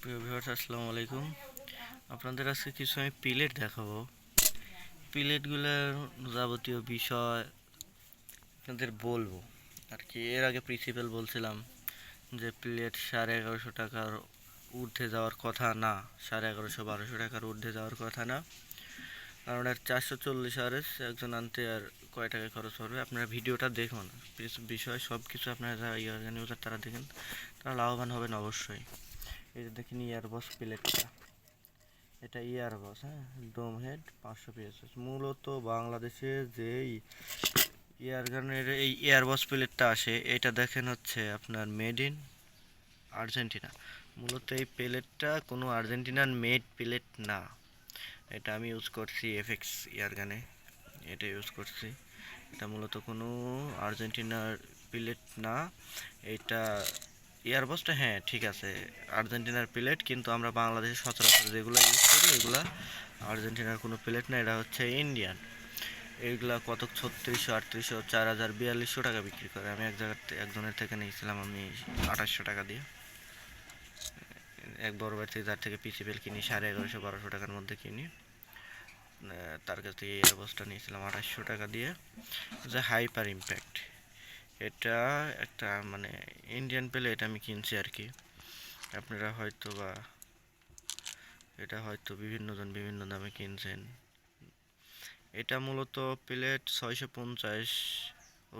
প্রিয় ভিউয়ার্স, আসসালামু আলাইকুম। আপনাদের আজকে কিছু আমি প্লেট দেখাবো। প্লেটগুলোর যাবতীয় বিষয় আপনাদের বলবো আর কি। এর আগে প্রিন্সিপাল বলছিলাম যে প্লেট 1150 টাকার ঊর্ধ্বে যাওয়ার কথা না, 1150-1200 টাকার ঊর্ধ্বে যাওয়ার কথা না, কারণ আর 440 একজন আনতে আর কয় টাকা খরচ হবে। আপনারা ভিডিওটা দেখুন, বিষয় সব কিছু আপনারা যারা ইয়ারগান ইউজার তারা দেখেন, তারা লাভবান হবেন অবশ্যই। এই যে দেখেন ইয়ারবস প্লেটটা, এটা ইয়ারবাস, হ্যাঁ, ডোম হেড 500 পিএস। মূলত বাংলাদেশে যেই ইয়ারগানের এই এয়ারবাস প্লেটটা আসে, এটা দেখেন হচ্ছে আপনার মেড ইন আর্জেন্টিনা। মূলত এই প্লেটটা কোনো আর্জেন্টিনার মেড প্লেট না। এটা আমি ইউজ করছি এফএক্স ইয়ারগানে, এটা ইউজ করছি। এটা মূলত কোনো আর্জেন্টিনার প্লেট না। এটা এয়ারবাসটা, হ্যাঁ ঠিক আছে, আর্জেন্টিনার প্লেট, কিন্তু আমরা বাংলাদেশে সচরাচর যেগুলো ইউজ করি এগুলা আর্জেন্টিনার কোনো প্লেট না, এটা হচ্ছে ইন্ডিয়ান। এইগুলা কত 3600, 3800, 4000, 4200 টাকা বিক্রি করে। আমি একজনের থেকে নিয়েছিলাম আমি 2800 টাকা দিয়ে। এক বড় ভাই থেকে, যার থেকে পিসিপিএল কিনি 1150-1200 টাকার মধ্যে কিনি, তার কাছ থেকে এয়ারবাসটা নিয়েছিলাম 2800 টাকা দিয়ে। যে হাইপার ইম্প্যাক্ট, এটা একটা মানে ইন্ডিয়ান প্লেট আমি কিনছি আর কি। আপনারা হয়তো বা এটা হয়তো বিভিন্ন জন বিভিন্ন দামে কিনছেন। এটা মূলত plate 650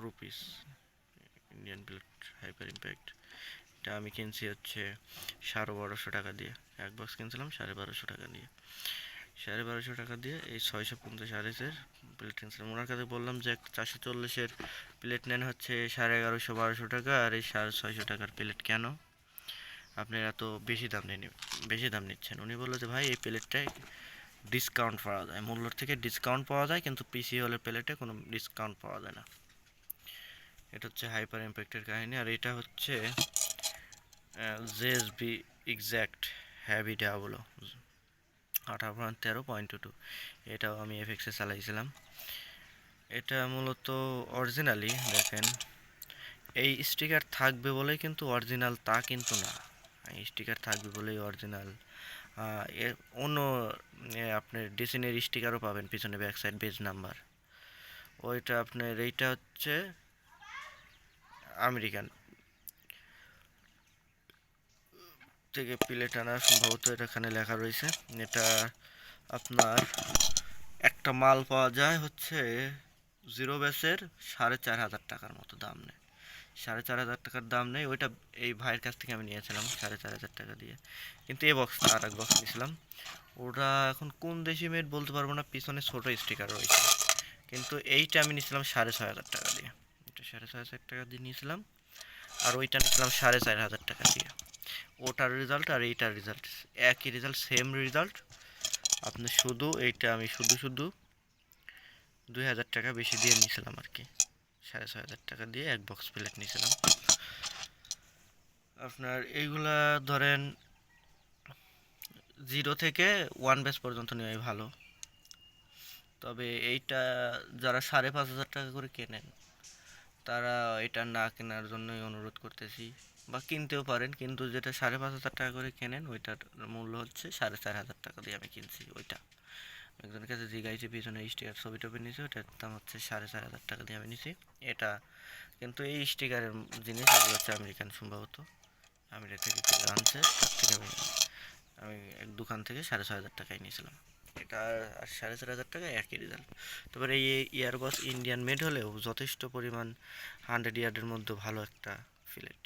rupees, Indian plate hyper impact. এটা আমি কিনছি হচ্ছে 1250 টাকা দিয়ে। এক বক্স কিনছিলাম 1250 টাকা দিয়ে। 1250 টাকা দিয়ে এই 650 প্লেট কিনছিলাম। ওনার কাছে বললাম যে 440-এর প্লেট নেন হচ্ছে 1150-1200 টাকা, আর এই 650 টাকার প্লেট কেন আপনি এত বেশি দাম নিচ্ছেন। উনি বললো যে ভাই এই প্লেটটায় ডিসকাউন্ট পাওয়া যায়, মূল্যর থেকে ডিসকাউন্ট পাওয়া যায়, কিন্তু পিসি হলের প্লেটে কোনো ডিসকাউন্ট পাওয়া যায় না। এটা হচ্ছে হাইপার ইম্প্যাক্টের কাহিনী। আর এটা হচ্ছে জেএসবি এক্স্যাক্ট হ্যাভি ডাবলো 18.13.22। এটাও আমি এফএক্সে চালাইছিলাম। এটা মূলত অরিজিনালি দেখেন, এই স্টিকার থাকবে বলেই কিন্তু অরিজিনাল তা কিন্তু না। এই স্টিকার থাকবে বলেই অরিজিনাল। এর অন্য আপনার ডিসিনের স্টিকারও পাবেন পিছনে, ব্যাক সাইড পেজ নাম্বার। ওইটা আপনার এইটা হচ্ছে আমেরিকান থেকে প্লেট আনা সম্ভবত, এটা এখানে লেখা রয়েছে। এটা আপনার একটা মাল পাওয়া যায় হচ্ছে জিরো ব্যাসের 4500 টাকার মতো দাম নেয়। 4500 টাকার দাম নেই ওইটা। এই ভাইয়ের কাছ থেকে আমি নিয়েছিলাম 4500 টাকা দিয়ে, কিন্তু এই বক্স আর এক বক্স নিয়েছিলাম। ওটা এখন কোন দেশি মেড বলতে পারবো না, পিছনে ছোট স্টিকার রয়েছে। কিন্তু এইটা আমি নিয়েছিলাম 6500 টাকা দিয়ে। এটা 6500 টাকা দিয়ে নিয়েছিলাম। আর ওইটা নিয়েছিলাম 4500 টাকা দিয়ে। ওটার রেজাল্ট আর এইটার রেজাল্ট একই, রেজাল্ট সেম রেজাল্ট। আপনি শুধু এইটা আমি শুধু 2000 টাকা বেশি দিয়ে নিয়েছিলাম আর কি। 6500 টাকা দিয়ে এক বক্স প্লেট নিয়েছিলাম। আপনার এইগুলা ধরেন 0 থেকে 1 ব্যাচ পর্যন্ত নেওয়াই ভালো। তবে এইটা যারা 5500 টাকা করে কেনেন, তারা এটা না কেনার জন্যই অনুরোধ করতেছি, বা কিনতেও পারেন, কিন্তু যেটা 5500 টাকা করে কেনেন ওইটার মূল্য হচ্ছে 4500 টাকা দিয়ে আমি কিনছি। ওইটা একজনের কাছে জিগাইছি, পিছনে স্টিকার ছবি টবি নিয়েছি, ওটার দাম হচ্ছে 4500 টাকা দিয়ে আমি নিছি এটা। কিন্তু এই স্টিকারের জিনিস এগুলো হচ্ছে আমেরিকান সম্ভবত, আমেরিকা থেকে কিনে আনছে, তার থেকে আমি এক দোকান থেকে 6500 টাকায় নিয়েছিলাম এটা। আর 4500 টাকা একই রেজাল্ট। তবে এই ইয়ারবাস ইন্ডিয়ান মেড হলেও যথেষ্ট পরিমাণ 100 ইয়ার্ডের মধ্যে ভালো একটা ফিলেট।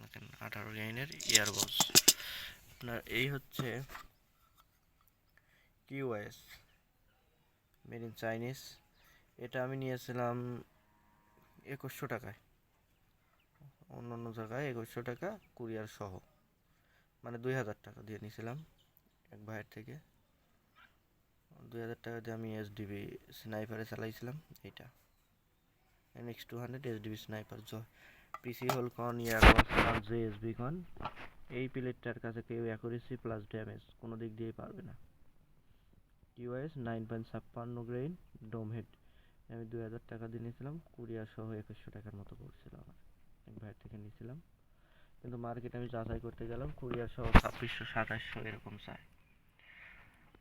দেখেন 18 লাইনের ইয়ারবাস। আপনার এই হচ্ছে কিউএস মেড ইন চাইনিজ। এটা আমি নিয়েছিলাম 2100 টাকায়, অন্য অন্য জায়গায় 2100 টাকা কুরিয়ার সহ, মানে 2000 টাকা দিয়ে নিয়েছিলাম এক ভাইয়ের থেকে। 2000 টাকা দিয়ে আমি এসডিবি স্নাইপারে চালাইছিলাম এইটা, NX200 এসডিবি স্নাইপার। পিসি হল কন, ইয়ারবাস কন, জেএসবি কন, এই প্লেটটার কাছে কেউ অ্যাকুরেসি প্লাস ড্যামেজ কোনো দিক দিয়েই পারবে না। কিউএস 9.56 গ্রেইন ডোম হেড আমি 2000 টাকা দিয়ে নিয়েছিলাম, কুরিয়ার সহ 2100 টাকার মতো পড়ছিল আমার, এক ভাইয়ের থেকে নিয়েছিলাম। তো কিন্তু মার্কেটে আমি যাচাই করতে গেলাম কুরিয়ার সহ 2600 2700 এরকম চাই।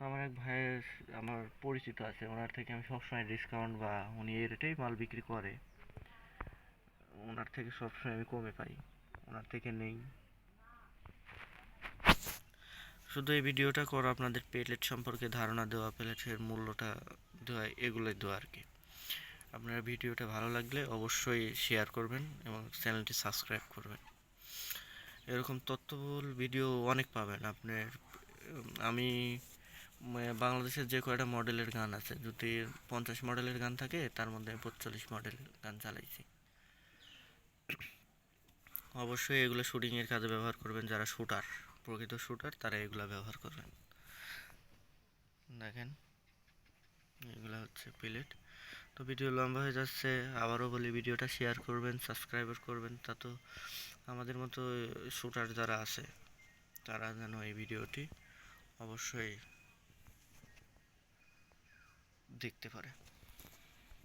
আমার এক ভাইয়ের আমার পরিচিত আছে, ওনার থেকে আমি সবসময় ডিসকাউন্ট বা উনি এই রেটেই মাল বিক্রি করে, ওনার থেকে সবসময় আমি কমে পাই, ওনার থেকে নেই। শুধু এই ভিডিওটা করা আপনাদের প্লেট সম্পর্কে ধারণা দেওয়া, প্লেটের মূল্যটা দেওয়া, এগুলোই দেওয়া আর কি। আপনার ভিডিওটা ভালো লাগলে অবশ্যই শেয়ার করবেন এবং চ্যানেলটি সাবস্ক্রাইব করবেন। এরকম তথ্যবহুল ভিডিও অনেক পাবেন আপনার। আমি বাংলাদেশের যে কয়টা মডেলের গান আছে, যদি 50 মডেলের গান থাকে তার মধ্যে 45 মডেল গান চালাইছি। অবশ্যই এগুলো শুটিংয়ের কাজে ব্যবহার করবেন, যারা শুটার, প্রকৃত শুটার তারা এগুলো ব্যবহার করবেন। দেখেন এগুলো হচ্ছে প্লেট। তো ভিডিও লম্বা হয়ে যাচ্ছে, আবারও বলি ভিডিওটা শেয়ার করবেন, সাবস্ক্রাইব করবেন, তা তো আমাদের মতো শুটার যারা আছে তারা যেন এই ভিডিওটি অবশ্যই দেখতে পারে।